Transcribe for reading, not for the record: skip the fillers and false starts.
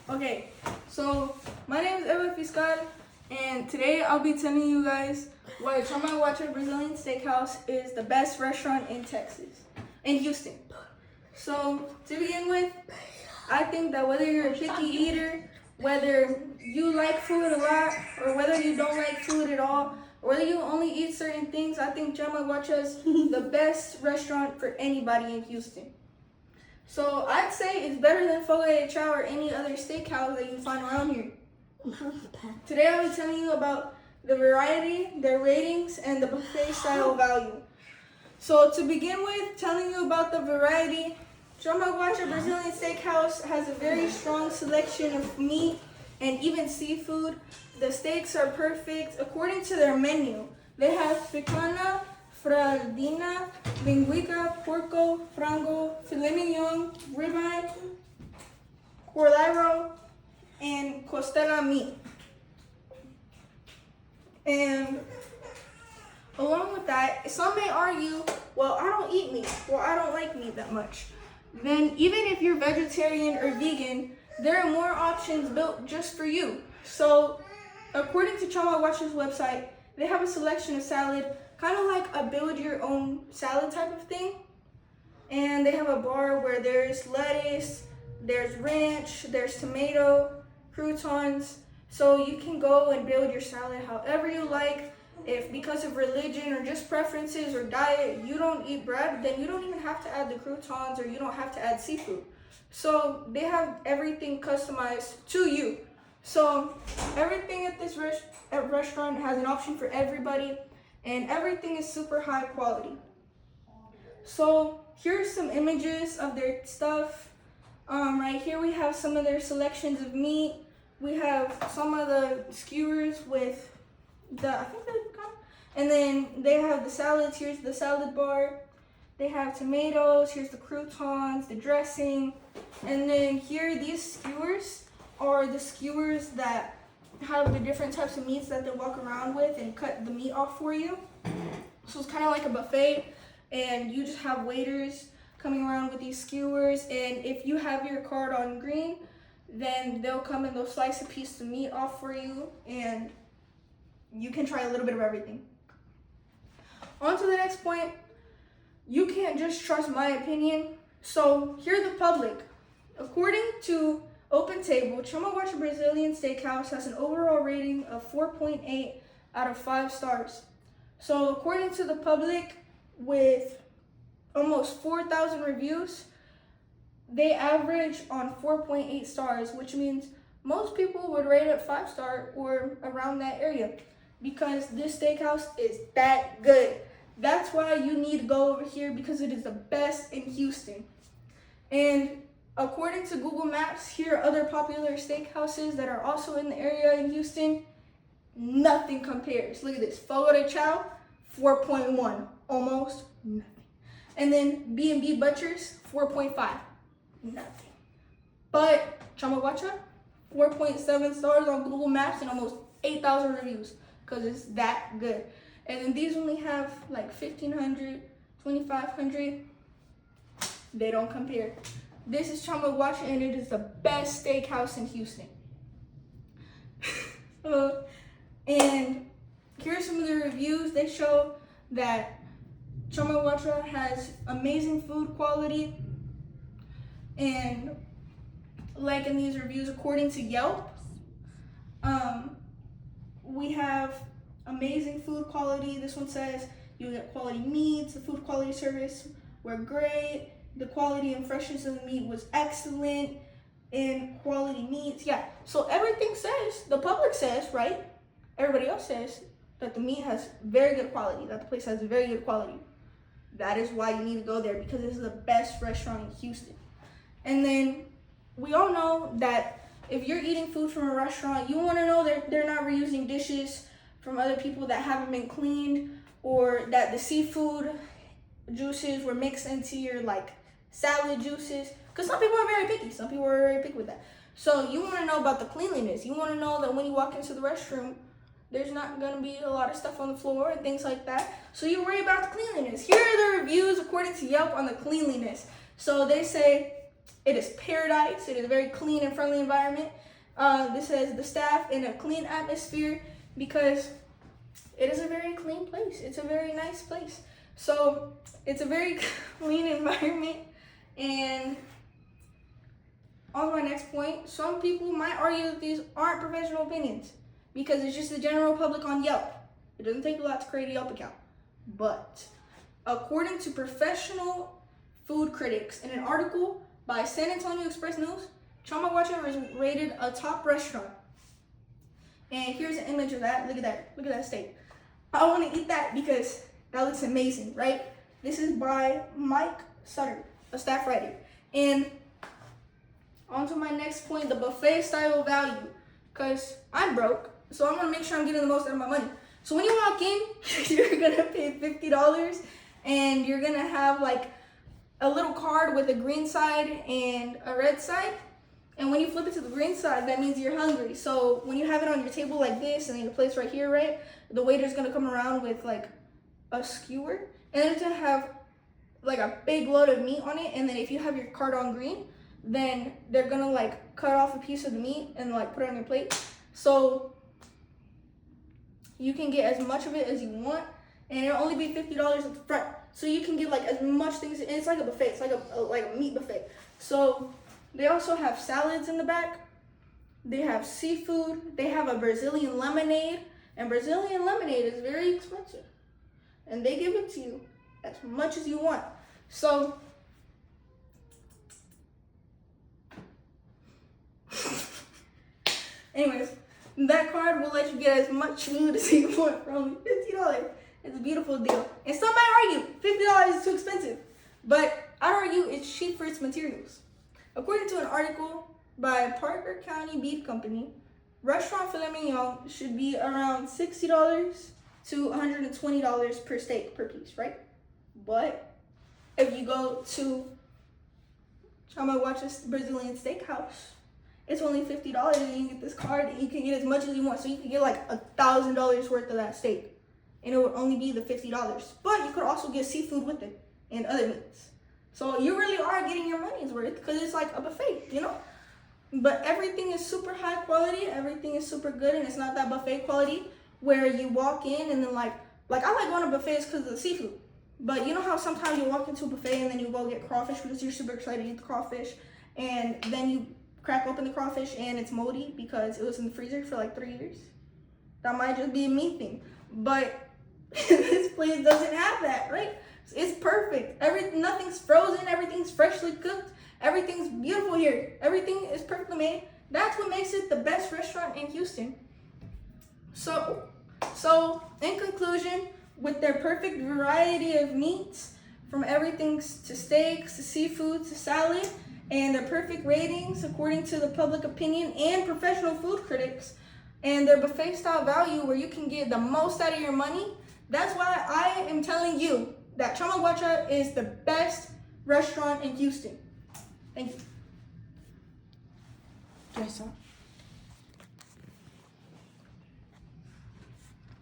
Okay, so my name is Eva Fiscal, and today I'll be telling you guys why Chama Guacha Brazilian Steakhouse is the best restaurant in Houston. So to begin with, I think that whether you're a picky eater, whether you like food a lot, or whether you don't like food at all, or whether you only eat certain things, I think Chama Guacha is the best restaurant for anybody in Houston. So I'd say it's better than Fogo de Chao or any other steakhouse that you find around here. Today I'll be telling you about the variety, their ratings, and the buffet style value. So to begin with, telling you about the variety, Chama Guacha Brazilian Steakhouse has a very strong selection of meat and even seafood. The steaks are perfect according to their menu. They have picanha, fraldina, linguica, porco, frango, filet mignon, ribeye, cordero, and costella meat. And along with that, some may argue, well, I don't eat meat, or I don't like meat that much. Then even if you're vegetarian or vegan, there are more options built just for you. So according to Chama Guacha's website, they have a selection of salad, kind of like a build your own salad type of thing. And they have a bar where there's lettuce, there's ranch, there's tomato, croutons. So you can go and build your salad however you like. If because of religion or just preferences or diet, you don't eat bread, then you don't even have to add the croutons or you don't have to add seafood. So they have everything customized to you. So everything at this restaurant has an option for everybody, and everything is super high quality. So here's some images of their stuff. Right here we have some of their selections of meat. We have some of the skewers with and then they have the salads. Here's the salad bar. They have tomatoes. Here's the croutons, the dressing. And then here, these skewers are the skewers that have the different types of meats that they walk around with and cut the meat off for you. So it's kind of like a buffet, and you just have waiters coming around with these skewers. And if you have your card on green, then they'll come and they'll slice a piece of meat off for you, and you can try a little bit of everything. On to the next point. You can't just trust my opinion. So here's the public. According to Open Table, Chama Guacha Brazilian Steakhouse has an overall rating of 4.8 out of 5 stars. So according to the public, with almost 4,000 reviews, they average on 4.8 stars, which means most people would rate it 5-star or around that area, because this steakhouse is that good. That's why you need to go over here, because it is the best in Houston. And according to Google Maps, here are other popular steakhouses that are also in the area in Houston. Nothing compares. Look at this. Fogo de Chao, 4.1. Almost nothing. And then B&B Butchers, 4.5. Nothing. But Chama Guacha, 4.7 stars on Google Maps and almost 8,000 reviews, because it's that good. And then these only have like 1,500, 2,500. They don't compare. This is Chama Guacha, and it is the best steakhouse in Houston. And here's some of the reviews. They show that Chama Guacha has amazing food quality. And like in these reviews, according to Yelp, we have amazing food quality. This one says you get quality meats, the food quality service were great, the quality and freshness of the meat was excellent, and quality meats. Yeah, so everything says, the public says, right? Everybody else says that the meat has very good quality, that the place has very good quality. That is why you need to go there, because this is the best restaurant in Houston. And then we all know that if you're eating food from a restaurant, you want to know that they're not reusing dishes from other people that haven't been cleaned, or that the seafood juices were mixed into your like salad juices. Because some people are very picky. Some people are very picky with that. So you want to know about the cleanliness. You want to know that when you walk into the restroom, there's not going to be a lot of stuff on the floor and things like that. So you worry about the cleanliness. Here are the reviews according to Yelp on the cleanliness. So they say it is paradise. It is a very clean and friendly environment. This says the staff in a clean atmosphere because it is a very clean place. It's a very nice place. So it's a very clean environment. And on to my next point, some people might argue that these aren't professional opinions because it's just the general public on Yelp. It doesn't take a lot to create a Yelp account. But according to professional food critics in an article by San Antonio Express News, Chama Guacha is rated a top restaurant. And here's an image of that. Look at that. Look at that steak. I want to eat that because that looks amazing, right? This is by Mike Sutter, a staff writer. And on to my next point, the buffet style value. Because I'm broke, so I'm going to make sure I'm getting the most out of my money. So when you walk in, you're going to pay $50 and you're going to have like a little card with a green side and a red side. And when you flip it to the green side, that means you're hungry. So when you have it on your table like this and then your plate's right here, right? The waiter's going to come around with like a skewer and it's going to have like a big load of meat on it. And then if you have your card on green, then they're going to like cut off a piece of the meat and like put it on your plate. So you can get as much of it as you want, and it'll only be $50 at the front. So you can get like as much things, and it's like a buffet. It's like a meat buffet. So they also have salads in the back. They have seafood. They have a Brazilian lemonade, and Brazilian lemonade is very expensive, and they give it to you as much as you want. So anyways, that card will let you get as much food as you want for only $50. It's a beautiful deal. And some might argue $50 is too expensive, but I argue it's cheap for its materials. According to an article by Parker County Beef Company, restaurant filet mignon should be around $60 to $120 per steak per piece, right? But if you go to Chama Guacha's Brazilian Steakhouse, it's only $50 and you get this card and you can get as much as you want. So you can get like $1,000 worth of that steak and it would only be the $50. But you could also get seafood with it and other meats. So you really are getting your money's worth because it's like a buffet, you know? But everything is super high quality. Everything is super good, and it's not that buffet quality where you walk in and then like I like going to buffets because of the seafood. But you know how sometimes you walk into a buffet and then you go get crawfish because you're super excited to eat the crawfish, and then you crack open the crawfish and it's moldy because it was in the freezer for like 3 years? That might just be a me thing. But this place doesn't have that, right? It's perfect. Nothing's frozen. Everything's freshly cooked. Everything's beautiful here. Everything is perfectly made. That's what makes it the best restaurant in Houston. So in conclusion, with their perfect variety of meats, from everything to steaks to seafood to salad, and their perfect ratings according to the public opinion and professional food critics, and their buffet style value where you can get the most out of your money, that's why I am telling you that Chama Guacha is the best restaurant in Houston. Thank you. Jason.